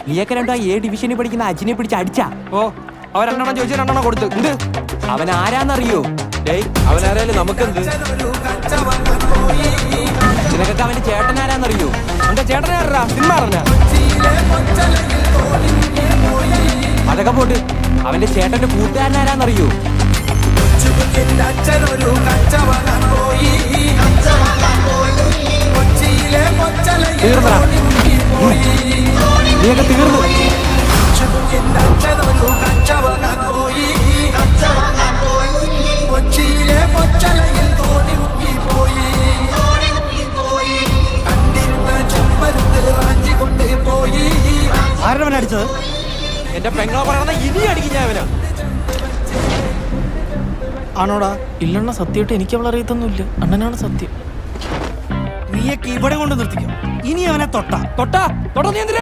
നീയൊക്കെ രണ്ടോ A ഡിവിഷനിൽ പഠിക്കുന്ന അജിനെ പിടിച്ച് അടിച്ചാ? ഓ, അവരെണ്ണം ചോദിച്ചു 2 കൊടുത്തു. എന്ത് അവൻ ആരാന്നറിയോ? അവനാരായാലും നമുക്കെന്ത്? നിനക്കൊക്കെ അവന്റെ ചേട്ടൻ ആരാന്നറിയോ? എന്റെ ചേട്ടനാരാ? സിനിമ അറിഞ്ഞ അതൊക്കെ പോട്ട് അവന്റെ ചേട്ടന്റെ കൂട്ടുകാരൻ ആരാന്നറിയോ? തീർന്നടാ, നീയൊക്കെ തീർന്നു. ആരവൻ അടിച്ചത്? എന്റെ പെങ്ങളെ പറയണ ഇനി അടിക്കും ഞാൻ അവനാ. ആണോടാ? ഇല്ലണ്ണ, സത്യമായിട്ട് എനിക്ക് അവളെ അറിയത്തൊന്നുമില്ല. അണ്ണനാണ് സത്യം. നീയൊക്കെ ഇവിടെ കൊണ്ട് നിർത്തിക്കോ. ഇനി അവനെ തൊട്ടാ തൊട്ടാ നീ എന്തിനാ?